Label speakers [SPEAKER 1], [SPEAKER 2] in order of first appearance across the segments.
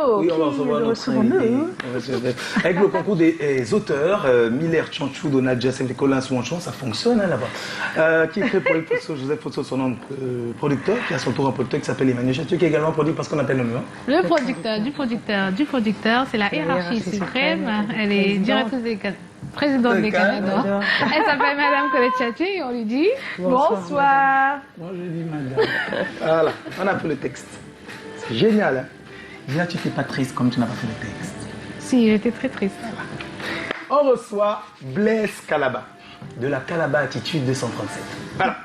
[SPEAKER 1] Sono.
[SPEAKER 2] Oui, on va recevoir notre invité. Avec le concours des auteurs, Miller, Tchanchou, Donald, Joseph, Colin, Souanchon, ça fonctionne hein, là-bas. Qui est créé pour Joseph Fosso, son nom de producteur, qui a son tour un producteur qui s'appelle Emmanuel Chatu, qui est également produit parce qu'on appelle le mur.
[SPEAKER 3] Le producteur, c'est la hiérarchie suprême. Elle est directrice des présidente des Canada. Elle s'appelle Madame Colette Chatu et on lui dit bonsoir.
[SPEAKER 2] Moi je dis madame. Voilà, on a fait le texte. C'est génial. Hein? Déjà, tu n'étais pas triste comme tu n'as pas fait le texte.
[SPEAKER 3] Si, j'étais très triste.
[SPEAKER 2] On reçoit Blaise Calaba, de la Calaba Attitude 237. Voilà.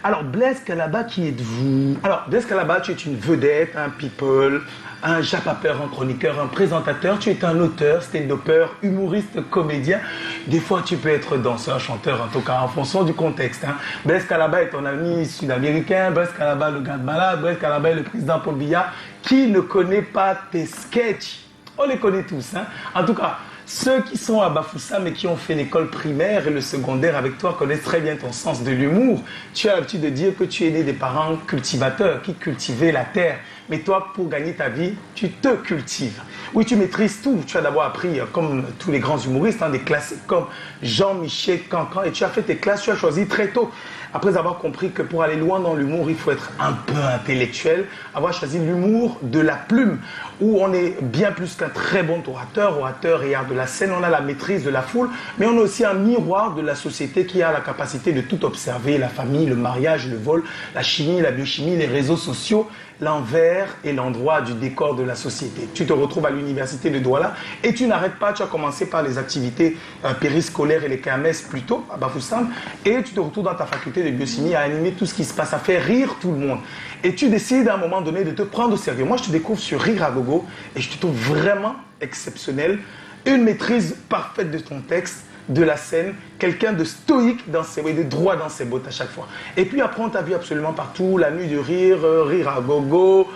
[SPEAKER 2] Alors, Blaise Calaba, qui êtes-vous? Alors, Blaise Calaba, tu es une vedette, un people, un japapeur, un chroniqueur, un présentateur. Tu es un auteur, stand-upper, humoriste, comédien. Des fois, tu peux être danseur, chanteur, en tout cas, en fonction du contexte. Hein. Blaise Calaba est ton ami sud-américain. Blaise Calaba, le gars de malade. Blaise Calaba est le président Paul Biya. Qui ne connaît pas tes sketchs? On les connaît tous. Hein. En tout cas, ceux qui sont à Bafoussam et qui ont fait l'école primaire et le secondaire avec toi connaissent très bien ton sens de l'humour. Tu as l'habitude de dire que tu es né des parents cultivateurs qui cultivaient la terre. Mais toi, pour gagner ta vie, tu te cultives. Oui, tu maîtrises tout. Tu as d'abord appris, comme tous les grands humoristes, des classiques comme Jean-Michel Cancan. Et tu as fait tes classes, tu as choisi très tôt. Après avoir compris que pour aller loin dans l'humour, il faut être un peu intellectuel, avoir choisi l'humour de la plume, où on est bien plus qu'un très bon orateur et art de la scène, on a la maîtrise de la foule, mais on est aussi un miroir de la société qui a la capacité de tout observer, la famille, le mariage, le vol, la chimie, la biochimie, les réseaux sociaux, l'envers et l'endroit du décor de la société. Tu te retrouves à l'université de Douala et tu n'arrêtes pas, tu as commencé par les activités périscolaires et les KMS plutôt, à Bafoussam, et tu te retrouves dans ta faculté de biochimie à animer tout ce qui se passe, à faire rire tout le monde. Et tu décides à un moment donné de te prendre au sérieux. Moi, je te découvre sur Rire à Gogo et je te trouve vraiment exceptionnel, une maîtrise parfaite de ton texte, de la scène, quelqu'un de stoïque dans ses de droit dans ses bottes à chaque fois. Et puis après, on t'a vu absolument partout, la nuit du rire, Rire à Gogo,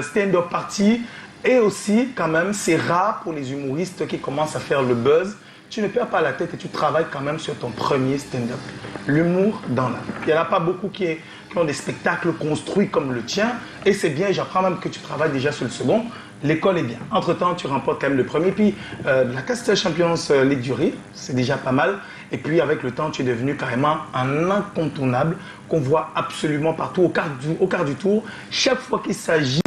[SPEAKER 2] stand-up party, et aussi quand même, c'est rare pour les humoristes qui commencent à faire le buzz. Tu ne perds pas la tête et tu travailles quand même sur ton premier stand-up. L'humour dans l'âme. Il n'y en a pas beaucoup qui ont des spectacles construits comme le tien, et c'est bien, j'apprends même que tu travailles déjà sur le second. L'école est bien. Entre-temps, tu remportes quand même le premier. Puis la Castel Champions Ligue du Rire, c'est déjà pas mal. Et puis avec le temps, tu es devenu carrément un incontournable qu'on voit absolument partout au quart du tour. Chaque fois qu'il s'agit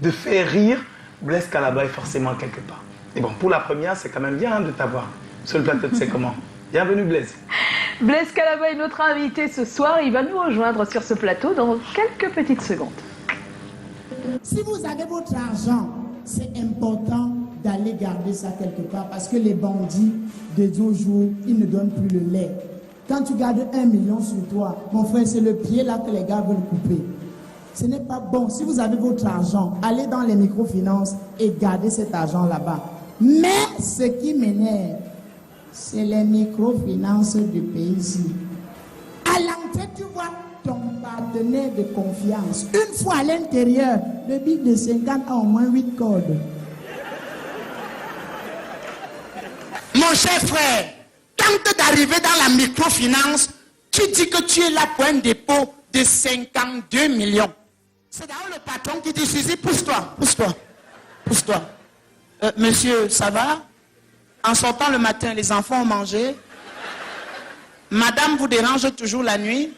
[SPEAKER 2] de faire rire, Blaise Calaba est forcément quelque part. Et bon, pour la première, c'est quand même bien de t'avoir sur le plateau de C'est comment. Bienvenue Blaise.
[SPEAKER 1] Blaise Calaba est notre invité ce soir. Il va nous rejoindre sur ce plateau dans quelques petites secondes.
[SPEAKER 4] Si vous avez votre argent, c'est important d'aller garder ça quelque part parce que les bandits de nos jours, ils ne donnent plus le lait. Quand tu gardes 1 million sur toi, mon frère, c'est le pied là que les gars veulent couper. Ce n'est pas bon. Si vous avez votre argent, allez dans les microfinances et gardez cet argent là-bas. Mais ce qui m'énerve, c'est les microfinances du pays ici. À l'entrée, tu vois ton partenaire de confiance. Une fois à l'intérieur, le bic de 50 a au moins 8 cordes. Mon cher frère, tente d'arriver dans la microfinance, tu dis que tu es là pour un dépôt de 52 millions. C'est d'ailleurs le patron qui dit, Suzy, pousse-toi. Monsieur, ça va? En sortant le matin, les enfants ont mangé. Madame vous dérange toujours la nuit.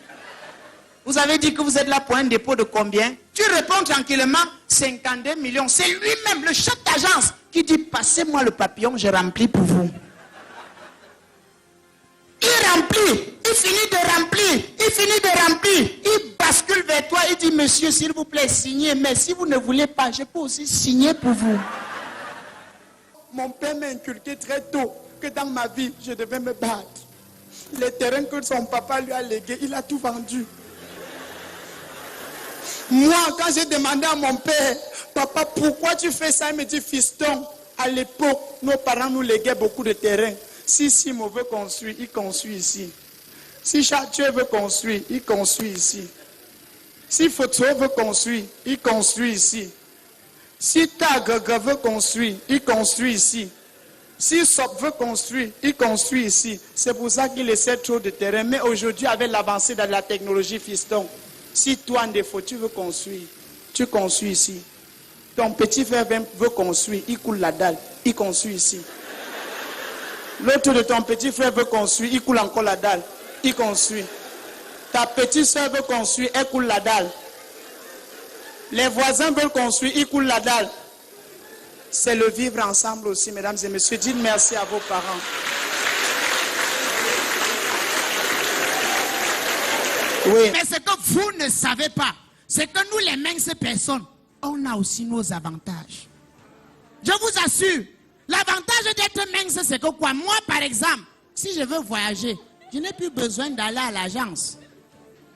[SPEAKER 4] Vous avez dit que vous êtes là pour un dépôt de combien? Tu réponds tranquillement, 52 millions. C'est lui-même, le chef d'agence, qui dit, passez-moi le papillon, je remplis pour vous. Il remplit, il finit de remplir, il bascule vers toi, il dit, monsieur, s'il vous plaît, signez, mais si vous ne voulez pas, je peux aussi signer pour vous. Mon père m'a inculqué très tôt que dans ma vie, je devais me battre. Les terrains que son papa lui a légués, il a tout vendu. Moi, quand j'ai demandé à mon père, papa, pourquoi tu fais ça? Il me dit, fiston, à l'époque, nos parents nous léguaient beaucoup de terrains. Si Simo veut construire, il construit ici. Si Chatué veut construire, il construit ici. Si Fotoué veut construire, il construit ici. Si Tagaga veut construire, il construit ici. Si Sop veut construire, il construit ici. C'est pour ça qu'il essaie trop de terrain. Mais aujourd'hui, avec l'avancée de la technologie fiston, si toi, en défaut, tu veux construire, tu construis ici. Ton petit frère veut construire, il coule la dalle, il construit ici. L'autre de ton petit frère veut construire, il coule encore la dalle, il construit. Ta petite soeur veut construire, elle coule la dalle. Les voisins veulent construire, ils coulent la dalle. C'est le vivre ensemble aussi, mesdames et messieurs. Dites merci à vos parents. Oui.
[SPEAKER 5] Mais ce que vous ne savez pas, c'est que nous, les minces personnes, on a aussi nos avantages. Je vous assure, l'avantage d'être mince, c'est que quoi? Moi, par exemple, si je veux voyager, je n'ai plus besoin d'aller à l'agence.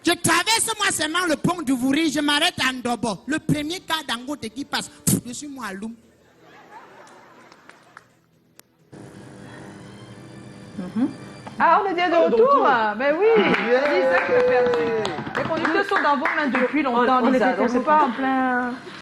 [SPEAKER 5] Je traverse moi seulement le pont du Vouri, je m'arrête à Ndobo. Le premier cas d'Angote qui passe, je suis moi à Loum.
[SPEAKER 1] Ah, on est bien de retour. Ben oui, Lisa qui a perdu. Les conducteurs sont dans vos mains depuis longtemps, Lisa. Donc c'est pas en plein...